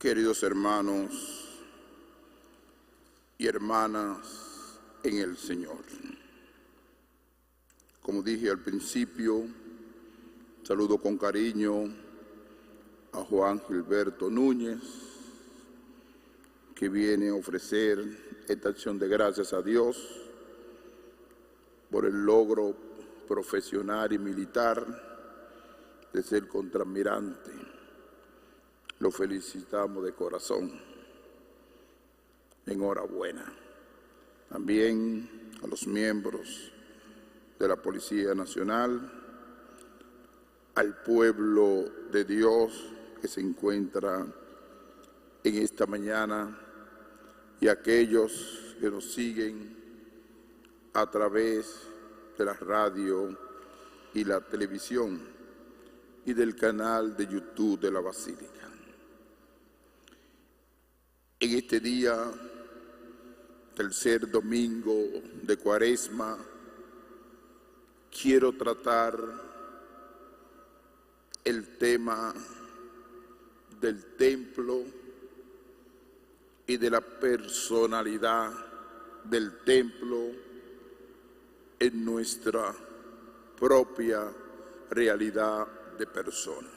Queridos hermanos y hermanas en el Señor, como dije al principio, saludo con cariño a Juan Gilberto Núñez, que viene a ofrecer esta acción de gracias a Dios por el logro profesional y militar de ser contraalmirante. Lo felicitamos de corazón. Enhorabuena. También a los miembros de la Policía Nacional, al pueblo de Dios que se encuentra en esta mañana y a aquellos que nos siguen a través de la radio y la televisión y del canal de YouTube de la Basílica. En este día, tercer domingo de Cuaresma, quiero tratar el tema del templo y de la personalidad del templo en nuestra propia realidad de persona.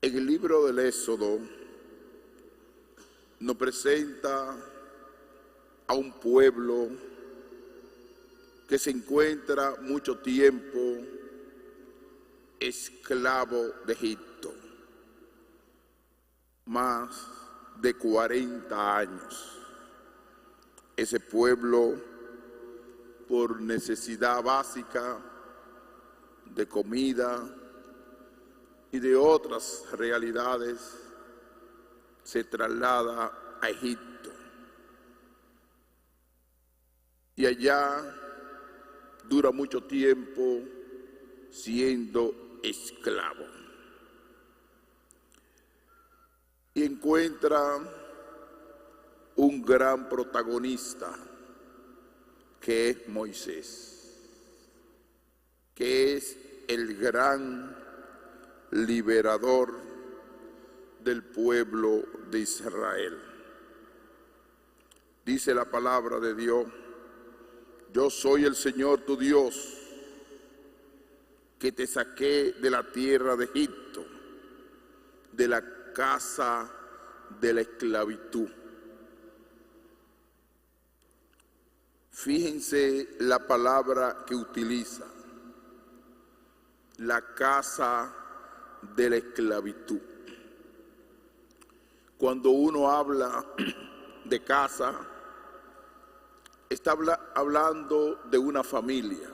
En el libro del Éxodo nos presenta a un pueblo que se encuentra mucho tiempo esclavo de Egipto, más de 40 años. Ese pueblo, por necesidad básica de comida y de otras realidades, se traslada a Egipto. Y allá dura mucho tiempo siendo esclavo. Y encuentra un gran protagonista, que es Moisés, que es el gran liberador del pueblo de Israel. Dice la palabra de Dios: yo soy el Señor tu Dios, que te saqué de la tierra de Egipto, de la casa de la esclavitud. Fíjense la palabra que utiliza: la casa de la esclavitud. Cuando uno habla de casa, está hablando de una familia,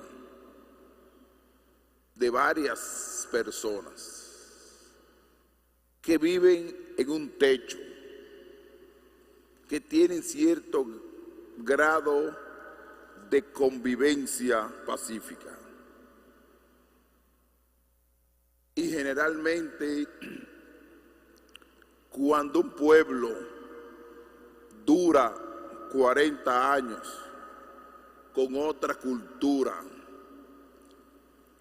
de varias personas que viven en un techo, que tienen cierto grado de convivencia pacífica. Y generalmente, cuando un pueblo dura 40 años con otra cultura,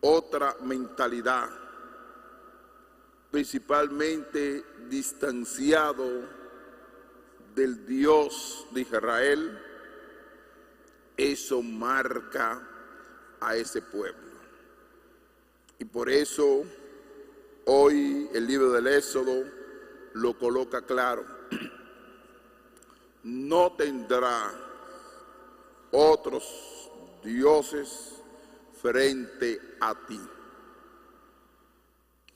otra mentalidad, principalmente distanciado del Dios de Israel, eso marca a ese pueblo. Y por eso hoy el libro del Éxodo lo coloca claro: no tendrá otros dioses frente a ti.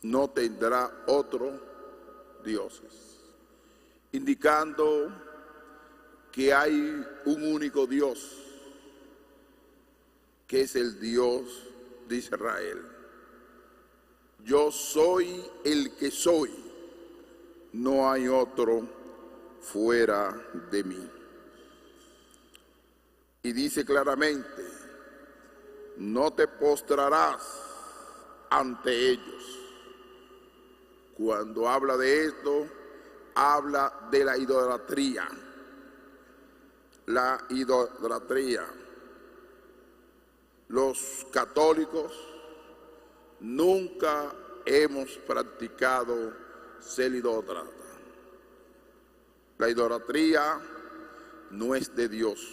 No tendrá otros dioses, indicando que hay un único Dios, que es el Dios de Israel. Yo soy el que soy. No hay otro fuera de mí. Y dice claramente: no te postrarás ante ellos. Cuando habla de esto, habla de la idolatría. La idolatría. Los católicos nunca hemos practicado ser idólatra. La idolatría no es de Dios.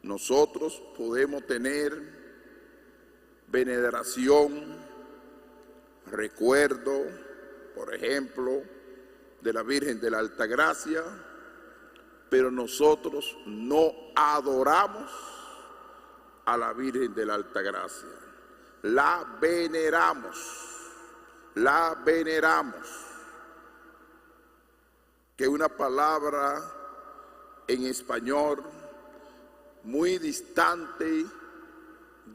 Nosotros podemos tener veneración, recuerdo, por ejemplo, de la Virgen de la Altagracia, pero nosotros no adoramos a la Virgen de la Altagracia. La veneramos, la veneramos, que es una palabra en español muy distante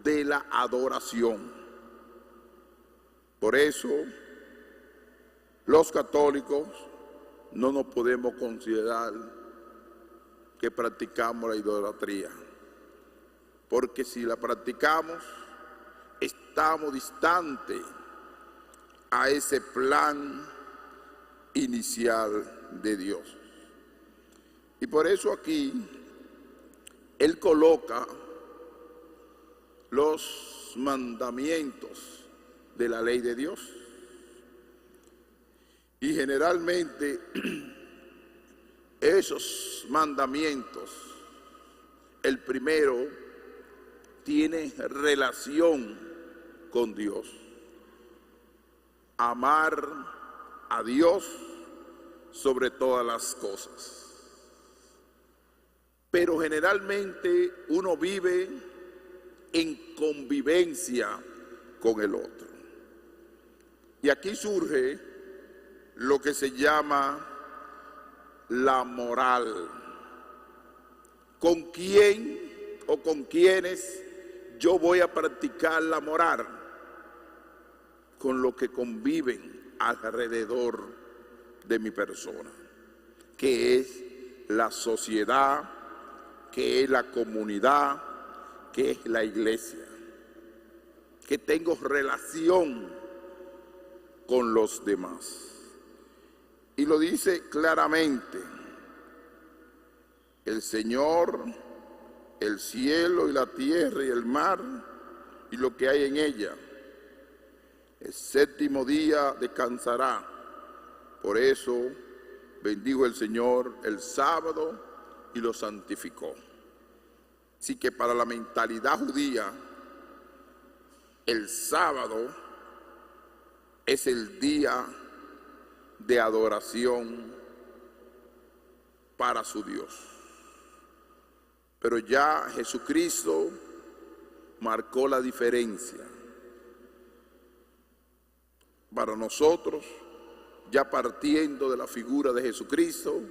de la adoración. Por eso, los católicos no nos podemos considerar que practicamos la idolatría, porque si la practicamos, estamos distantes a ese plan inicial de Dios. Y por eso aquí Él coloca los mandamientos de la ley de Dios. Y generalmente esos mandamientos, el primero tiene relación con Dios. Amar a Dios sobre todas las cosas. Pero generalmente uno vive en convivencia con el otro. Y aquí surge lo que se llama la moral. ¿Con quién o con quiénes yo voy a practicar la moral? Con los que conviven alrededor de mi persona, que es la sociedad, que es la comunidad, que es la iglesia, que tengo relación con los demás. Y lo dice claramente: el Señor, el cielo y la tierra y el mar y lo que hay en ella. El séptimo día descansará. Por eso bendijo el Señor el sábado y lo santificó. Así que para la mentalidad judía, el sábado es el día de adoración para su Dios. Pero ya Jesucristo marcó la diferencia. Para nosotros, ya partiendo de la figura de Jesucristo,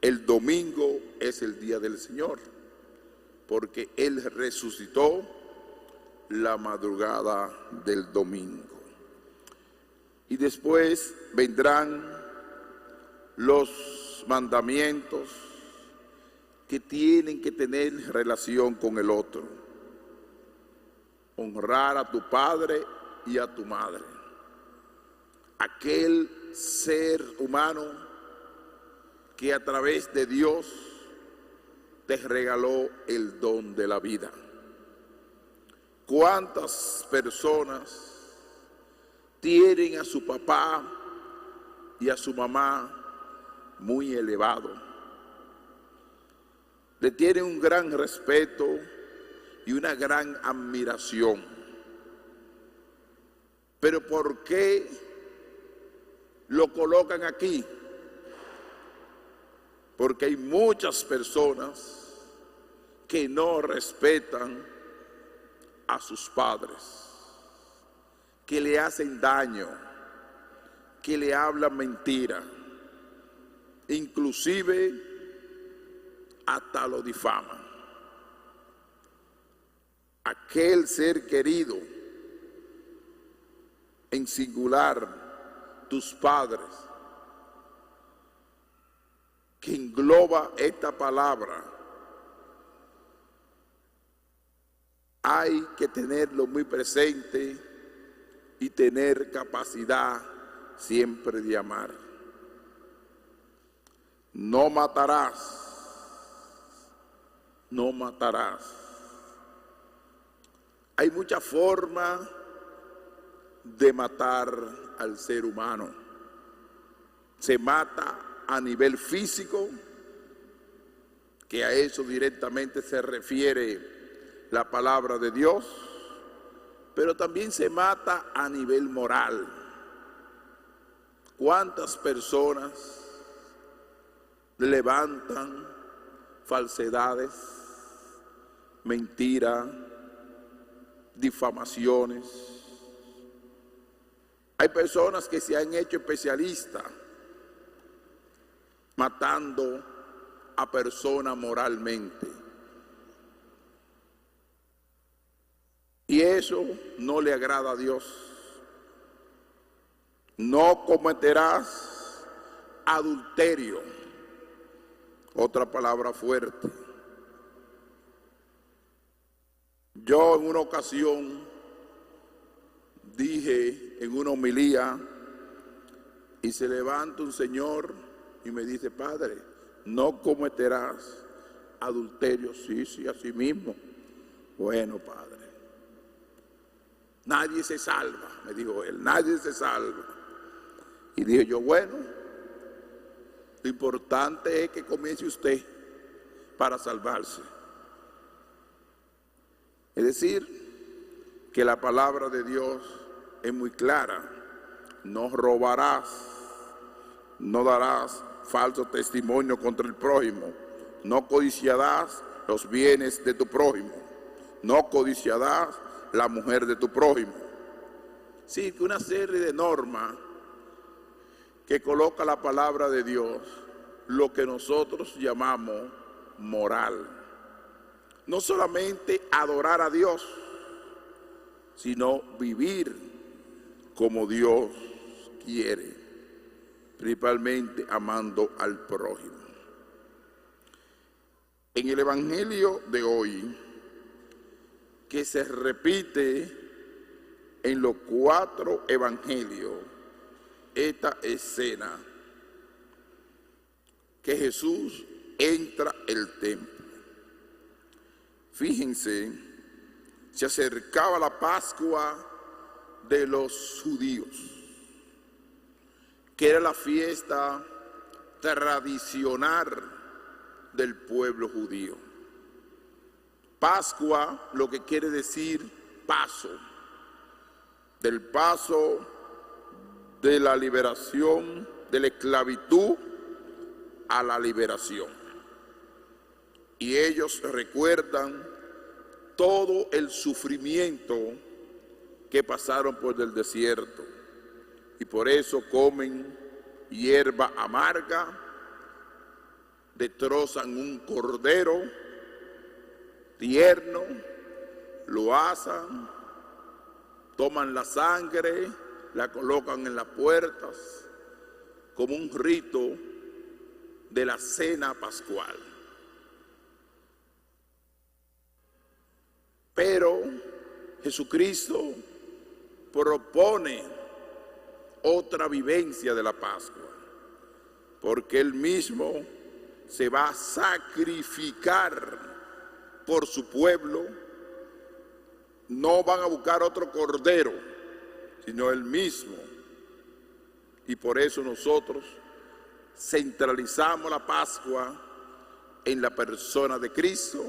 el domingo es el día del Señor, porque Él resucitó la madrugada del domingo. Y después vendrán los mandamientos que tienen que tener relación con el otro. Honrar a tu padre y a tu madre. Aquel ser humano que a través de Dios te regaló el don de la vida. ¿Cuántas personas tienen a su papá y a su mamá muy elevado? Le tienen un gran respeto y una gran admiración. Pero ¿por qué lo colocan aquí? Porque hay muchas personas que no respetan a sus padres, que le hacen daño, que le hablan mentira, inclusive hasta lo difaman. Aquel ser querido, en singular, tus padres, que engloba esta palabra, hay que tenerlo muy presente y tener capacidad siempre de amar. No matarás, no matarás. Hay muchas formas de matar al ser humano. se mata a nivel físico, que a eso directamente se refiere la palabra de Dios, pero también se mata a nivel moral. ¿Cuántas personas levantan falsedades, mentiras, difamaciones? Hay personas que se han hecho especialistas matando a personas moralmente. Y eso no le agrada a Dios. No cometerás adulterio. Otra palabra fuerte. Yo en una ocasión dije en una homilía, y se levanta un señor y me dice: padre, no cometerás adulterio. Sí, así mismo. Bueno, padre, nadie se salva, me dijo él, nadie se salva. Y dije yo: bueno, lo importante es que comience usted para salvarse. Es decir, que la palabra de Dios es muy clara: no robarás, no darás falso testimonio contra el prójimo, no codiciarás los bienes de tu prójimo, no codiciarás la mujer de tu prójimo. Sí, que una serie de normas que coloca la palabra de Dios, lo que nosotros llamamos moral. No solamente adorar a Dios, sino vivir como Dios quiere, principalmente amando al prójimo. En el Evangelio de hoy, que se repite en los 4 evangelios, esta escena que Jesús entra al templo. Fíjense, se acercaba la Pascua de los judíos, que era la fiesta tradicional del pueblo judío. Pascua, lo que quiere decir paso, del paso de la liberación de la esclavitud a la liberación. Y ellos recuerdan todo el sufrimiento que pasaron por el desierto, y por eso comen hierba amarga, destrozan un cordero tierno, lo asan, toman la sangre, la colocan en las puertas como un rito de la cena pascual. Pero Jesucristo propone otra vivencia de la Pascua, porque Él mismo se va a sacrificar por su pueblo. No van a buscar otro cordero, sino Él mismo. Y por eso nosotros centralizamos la Pascua en la persona de Cristo,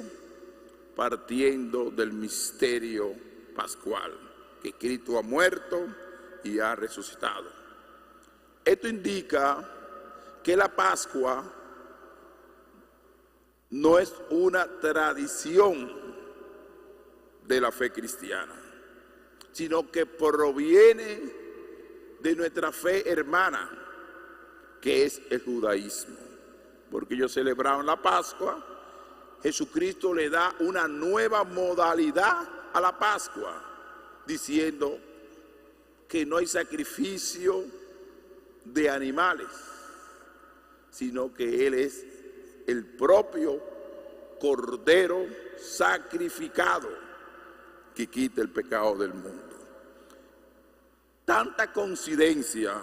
partiendo del misterio pascual, que Cristo ha muerto y ha resucitado. Esto indica que la Pascua no es una tradición de la fe cristiana, sino que proviene de nuestra fe hermana, que es el judaísmo. Porque ellos celebraron la Pascua. Jesucristo le da una nueva modalidad a la Pascua, diciendo que no hay sacrificio de animales, sino que Él es el propio Cordero sacrificado que quita el pecado del mundo. Tanta coincidencia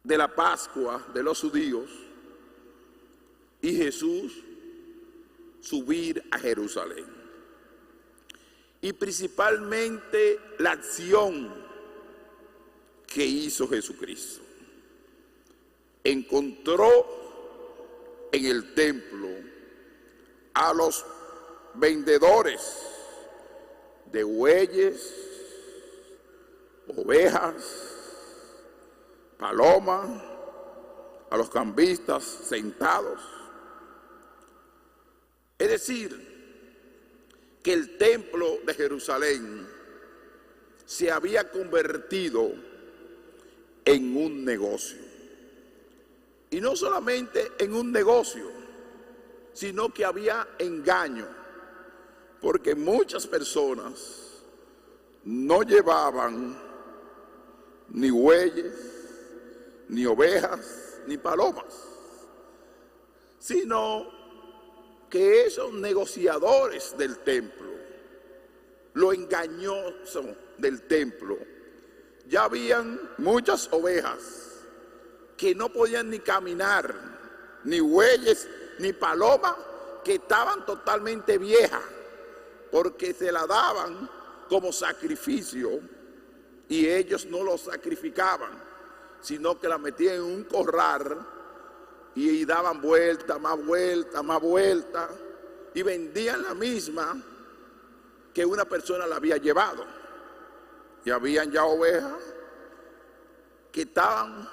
de la Pascua de los judíos y Jesús subir a Jerusalén. Y principalmente la acción que hizo Jesucristo. encontró en el templo a los vendedores de bueyes, ovejas, palomas, a los cambistas sentados. Es decir, que el templo de Jerusalén se había convertido en un negocio. Y no solamente en un negocio, sino que había engaño, porque muchas personas no llevaban ni bueyes, ni ovejas, ni palomas, sino que esos negociadores del templo, lo engañoso del templo, ya habían muchas ovejas que no podían ni caminar, ni bueyes, ni palomas, que estaban totalmente viejas, porque se la daban como sacrificio y ellos no lo sacrificaban, sino que la metían en un corral y daban vuelta, más vuelta, más vuelta, y vendían la misma que una persona la había llevado. Y habían ya ovejas que estaban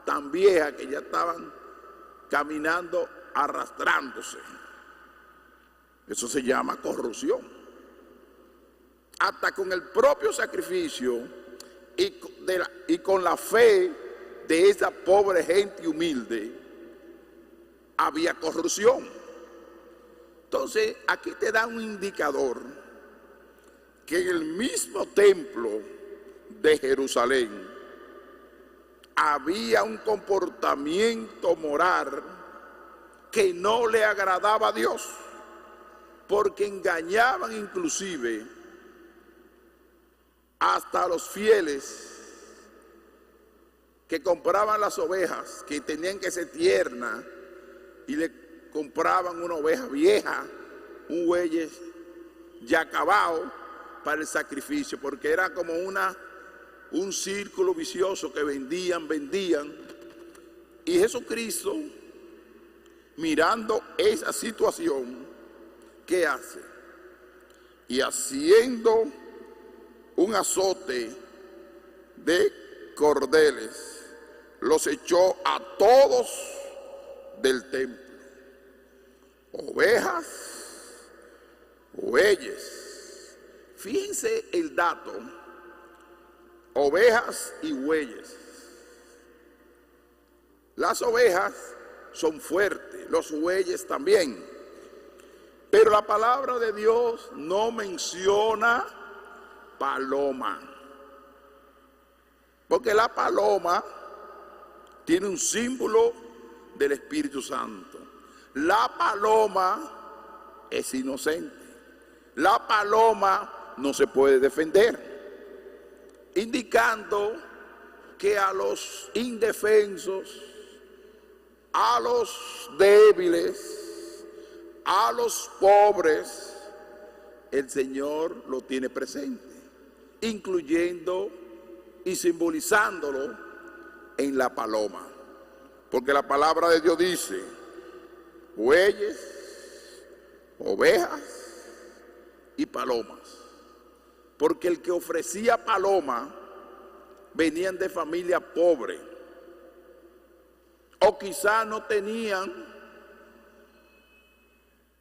tan viejas que ya estaban caminando, arrastrándose. Eso se llama corrupción. Hasta con el propio sacrificio y con la fe de esa pobre gente humilde había corrupción. Entonces aquí te da un indicador que en el mismo templo de Jerusalén había un comportamiento moral que no le agradaba a Dios, porque engañaban inclusive hasta a los fieles que compraban las ovejas, que tenían que ser tiernas, y le compraban una oveja vieja, un buey ya acabado para el sacrificio, porque era como un círculo vicioso que vendían. Y Jesucristo, mirando esa situación, ¿qué hace? Y haciendo un azote de cordeles, los echó a todos del templo, ovejas, bueyes. Fíjense el dato, ovejas y bueyes. Las ovejas son fuertes, los bueyes también, pero la palabra de Dios no menciona paloma, porque la paloma tiene un símbolo del Espíritu Santo. La paloma es inocente. La paloma no se puede defender, indicando que a los indefensos, a los débiles, a los pobres, el Señor lo tiene presente, incluyendo y simbolizándolo en la paloma. Porque la palabra de Dios dice, bueyes, ovejas y palomas. Porque el que ofrecía paloma venían de familia pobre, o quizá no tenían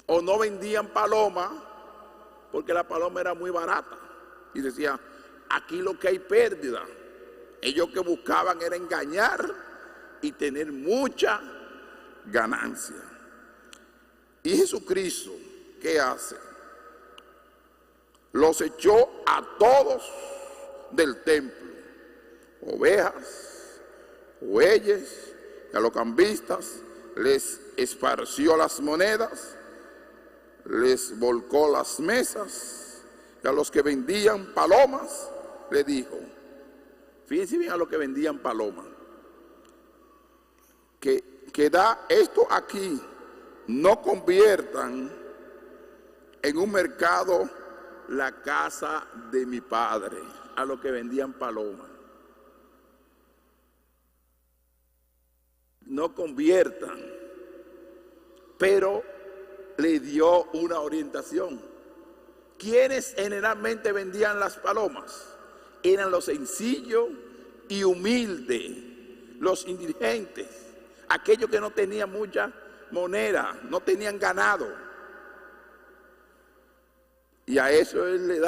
o no vendían paloma porque la paloma era muy barata. Y decía, aquí lo que hay pérdida. Ellos que buscaban era engañar y tener mucha ganancia. Y Jesucristo, ¿qué hace? Los echó a todos del templo, ovejas, bueyes, y a los cambistas les esparció las monedas, les volcó las mesas, y a los que vendían palomas le dijo, fíjense bien a los que vendían palomas, que da esto aquí, no conviertan en un mercado la casa de mi padre, a los que vendían palomas. no conviertan, pero le dio una orientación. ¿Quiénes generalmente vendían las palomas? Eran los sencillos y humildes, los indigentes, aquellos que no tenían mucha moneda, no tenían ganado. Y a eso él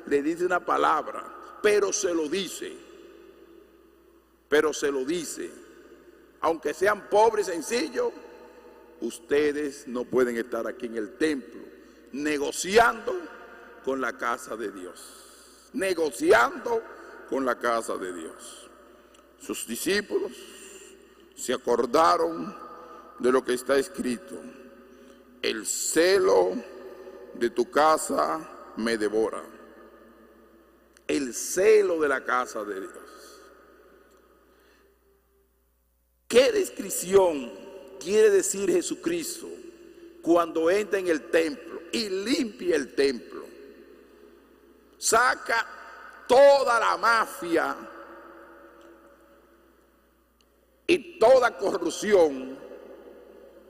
le dice una palabra, pero se lo dice, aunque sean pobres y sencillos, ustedes no pueden estar aquí en el templo negociando con la casa de Dios, negociando con la casa de Dios. Sus discípulos se acordaron de lo que está escrito: el celo de tu casa me devora. El celo de la casa de Dios. ¿Qué descripción quiere decir Jesucristo cuando entra en el templo y limpia el templo? Saca toda la mafia y toda corrupción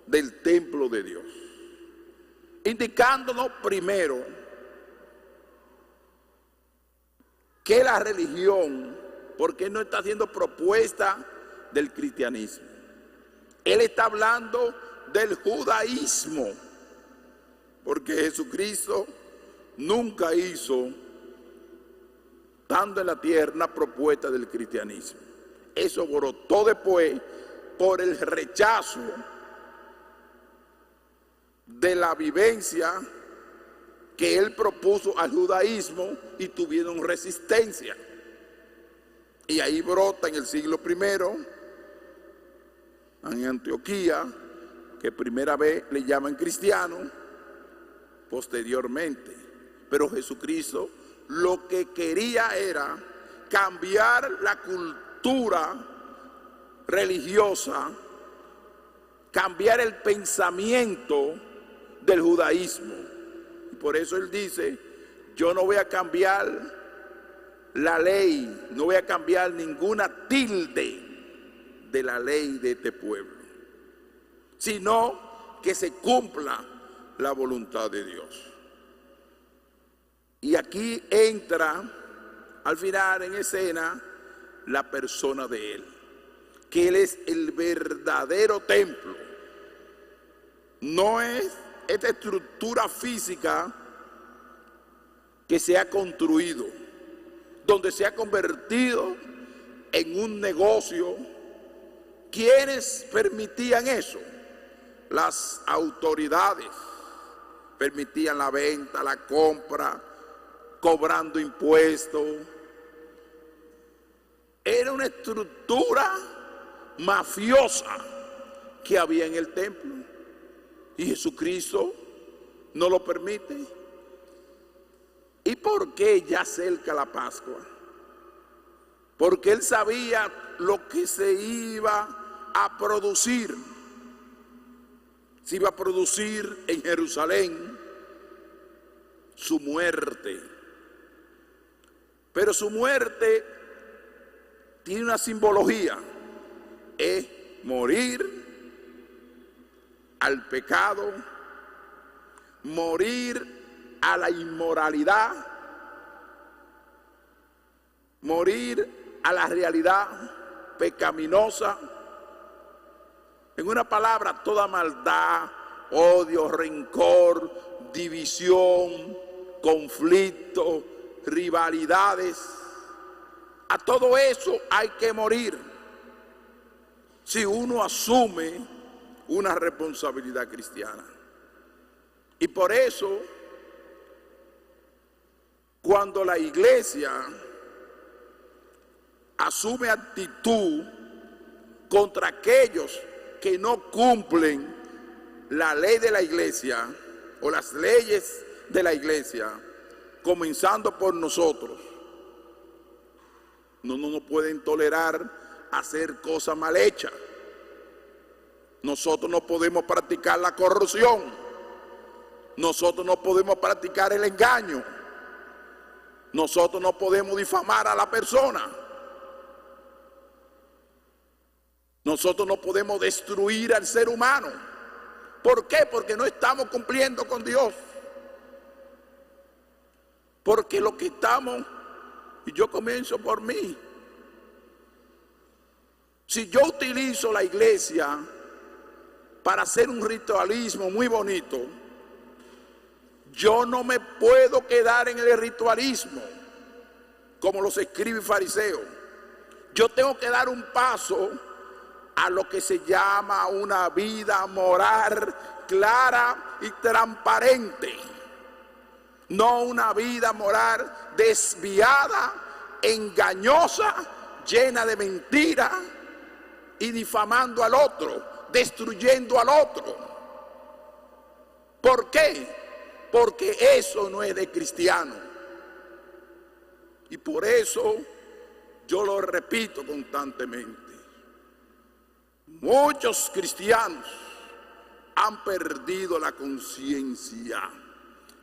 del templo de Dios, indicándonos primero que la religión, porque no está haciendo propuesta del cristianismo, él está hablando del judaísmo, porque Jesucristo nunca hizo, estando en la tierra, una propuesta del cristianismo. Eso brotó después por el rechazo de la vivencia que él propuso al judaísmo y tuvieron resistencia. Y ahí brota en el siglo I, en Antioquía, que primera vez le llaman cristiano, posteriormente. Pero Jesucristo lo que quería era cambiar la cultura religiosa, cambiar el pensamiento del judaísmo. Y por eso él dice: yo no voy a cambiar la ley, no voy a cambiar ninguna tilde de la ley de este pueblo, sino que se cumpla la voluntad de Dios. Y aquí entra al final en escena la persona de él, que él es el verdadero templo. No es esta estructura física que se ha construido, donde se ha convertido en un negocio. ¿Quiénes permitían eso? Las autoridades permitían la venta, la compra, cobrando impuestos. Era una estructura mafiosa que había en el templo, y Jesucristo no lo permite. ¿Y por qué ya cerca la Pascua? Porque él sabía lo que se iba a producir. Se iba a producir en Jerusalén su muerte. Pero su muerte tiene una simbología: es morir al pecado, morir a la inmoralidad, morir a la realidad pecaminosa. En una palabra, toda maldad, odio, rencor, división, conflicto, rivalidades. A todo eso hay que morir si uno asume una responsabilidad cristiana. Y por eso, cuando la iglesia asume actitud contra aquellos que no cumplen la ley de la iglesia o las leyes de la iglesia, comenzando por nosotros, no nos pueden tolerar hacer cosas mal hechas. Nosotros no podemos practicar la corrupción, nosotros no podemos practicar el engaño, nosotros no podemos difamar a la persona. Nosotros no podemos destruir al ser humano. ¿Por qué? Porque no estamos cumpliendo con Dios. Porque lo que estamos, y yo comienzo por mí, si yo utilizo la iglesia para hacer un ritualismo muy bonito, yo no me puedo quedar en el ritualismo como los escribas y fariseos. Yo tengo que dar un paso a lo que se llama una vida moral clara y transparente. No una vida moral desviada, engañosa, llena de mentiras y difamando al otro, destruyendo al otro. ¿Por qué? Porque eso no es de cristiano. Y por eso yo lo repito constantemente. Muchos cristianos han perdido la conciencia.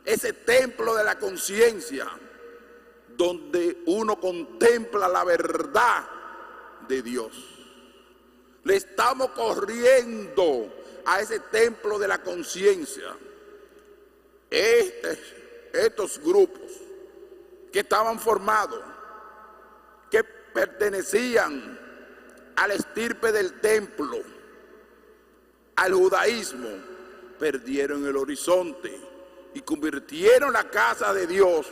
Ese templo de la conciencia donde uno contempla la verdad de Dios. Le estamos corriendo a ese templo de la conciencia. Estos grupos que estaban formados, que pertenecían a la estirpe del templo, al judaísmo, perdieron el horizonte y convirtieron la casa de Dios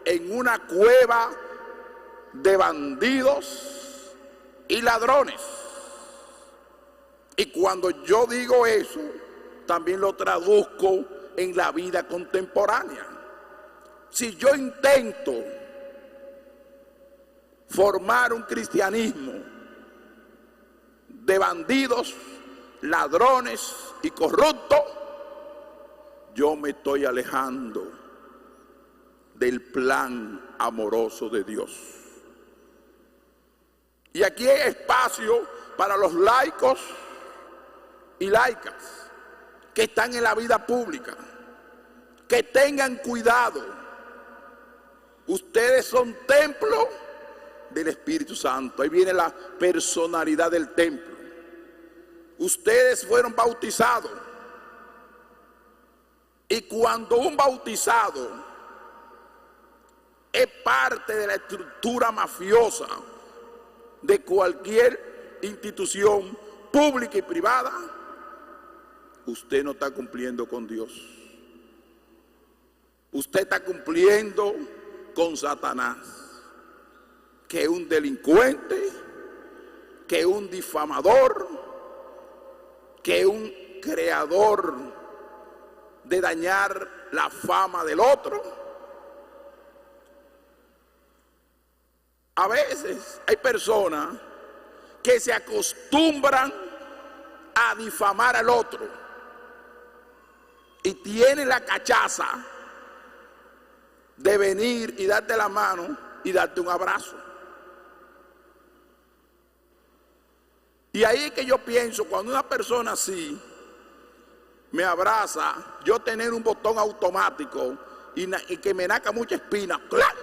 en una cueva de bandidos y ladrones. Y cuando yo digo eso, también lo traduzco en la vida contemporánea. Si yo intento formar un cristianismo de bandidos, ladrones y corruptos, yo me estoy alejando del plan amoroso de Dios. Y aquí hay espacio para los laicos y laicas que están en la vida pública, que tengan cuidado. Ustedes son templo del Espíritu Santo. Ahí viene la personalidad del templo. Ustedes fueron bautizados. Y cuando un bautizado es parte de la estructura mafiosa de cualquier institución pública y privada, usted no está cumpliendo con Dios. Usted está cumpliendo con Satanás, que es un delincuente, que es un difamador, que es un creador de dañar la fama del otro. A veces hay personas que se acostumbran a difamar al otro y tienen la cachaza de venir y darte la mano y darte un abrazo. Y ahí es que yo pienso, cuando una persona así me abraza, yo tener un botón automático y que me naca mucha espina, ¡clac!,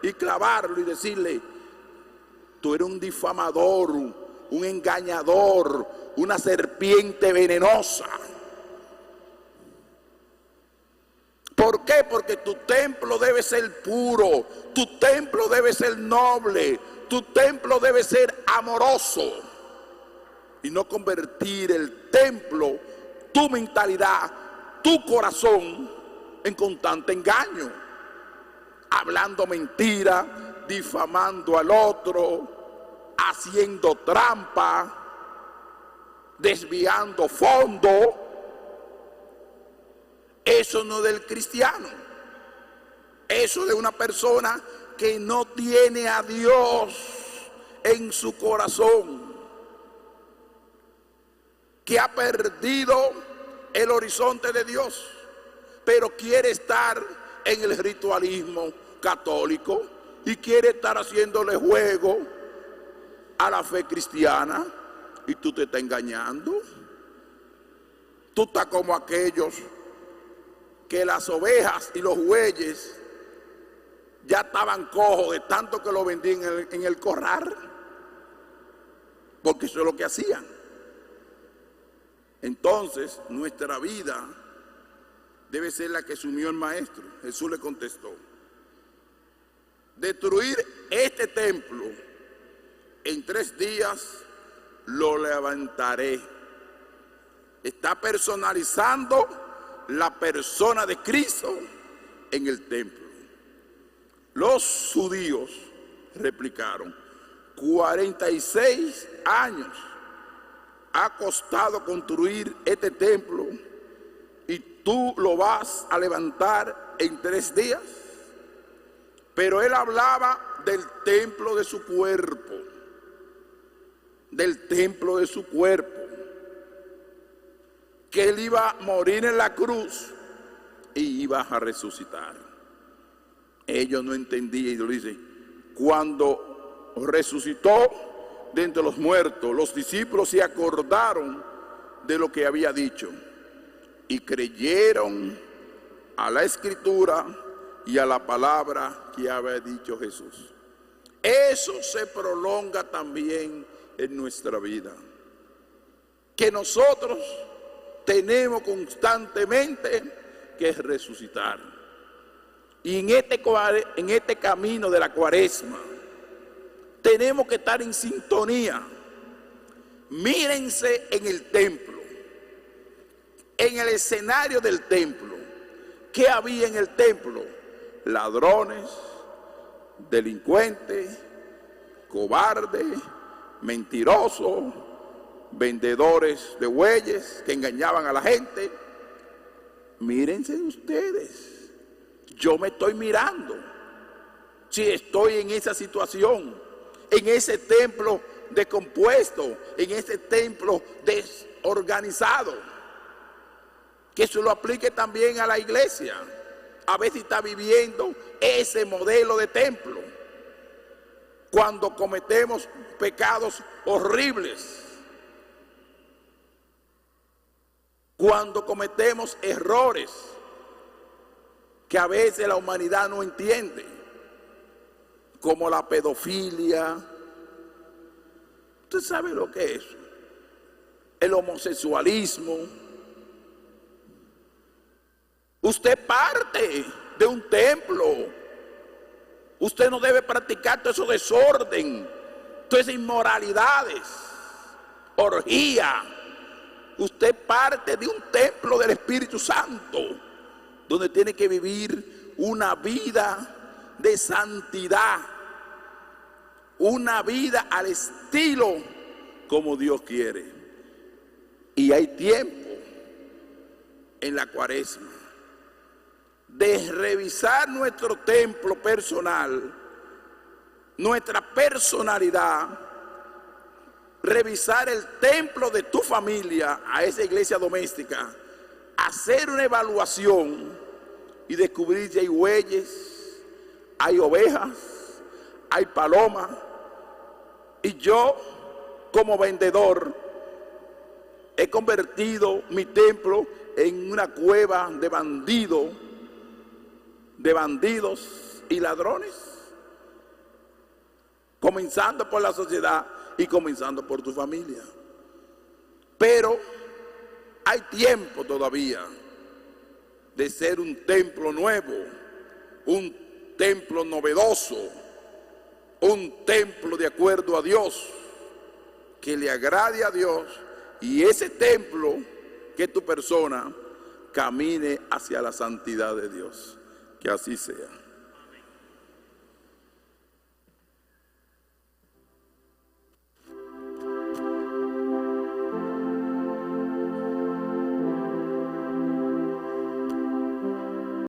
y clavarlo y decirle: tú eres un difamador, un engañador, una serpiente venenosa. ¿Por qué? Porque tu templo debe ser puro, tu templo debe ser noble, tu templo debe ser amoroso, y no convertir el templo, tu mentalidad, tu corazón en constante engaño, hablando mentira, difamando al otro, haciendo trampa, desviando fondos. Eso no es del cristiano. Eso es de una persona que no tiene a Dios en su corazón, que ha perdido el horizonte de Dios, pero quiere estar en el ritualismo católico y quiere estar haciéndole juego a la fe cristiana, y tú te estás engañando. Tú estás como aquellos que las ovejas y los bueyes ya estaban cojos de tanto que lo vendían en el corral. porque eso es lo que hacían. Entonces, nuestra vida debe ser la que asumió el maestro. Jesús le contestó: destruir este templo en 3 días lo levantaré. Está personalizando la persona de Cristo en el templo. Los judíos replicaron: 46 años ha costado construir este templo y tú lo vas a levantar en 3 días. Pero él hablaba del templo de su cuerpo, del templo de su cuerpo, que él iba a morir en la cruz y iba a resucitar. Ellos no entendían, y lo dice: cuando resucitó de entre los muertos, los discípulos se acordaron de lo que había dicho y creyeron a la Escritura y a la palabra que había dicho Jesús. Eso se prolonga también en nuestra vida, que nosotros tenemos constantemente que resucitar. Y en este camino de la Cuaresma tenemos que estar en sintonía. Mírense en el templo, en el escenario del templo. ¿Qué había en el templo? Ladrones, delincuentes, cobardes, mentirosos, vendedores de bueyes que engañaban a la gente. Mírense ustedes. Yo me estoy mirando. Si estoy en esa situación, en ese templo descompuesto, en ese templo desorganizado, que eso lo aplique también a la iglesia. A ver si está viviendo ese modelo de templo. Cuando cometemos pecados horribles, cuando cometemos errores que a veces la humanidad no entiende, como la pedofilia. ¿Usted sabe lo que es? El homosexualismo. Usted parte de un templo. Usted no debe practicar todo eso desorden, todas esas inmoralidades, orgía. Usted parte de un templo del Espíritu Santo, donde tiene que vivir una vida de santidad, una vida al estilo como Dios quiere. Y hay tiempo en la Cuaresma de revisar nuestro templo personal, nuestra personalidad, revisar el templo de tu familia, a esa iglesia doméstica, hacer una evaluación y descubrir si hay bueyes, hay ovejas, hay palomas. Y yo, como vendedor, he convertido mi templo en una cueva de bandidos y ladrones, comenzando por la sociedad y comenzando por tu familia. Pero hay tiempo todavía de ser un templo nuevo, un templo novedoso, un templo de acuerdo a Dios, que le agrade a Dios, y ese templo, que tu persona camine hacia la santidad de Dios. Que así sea.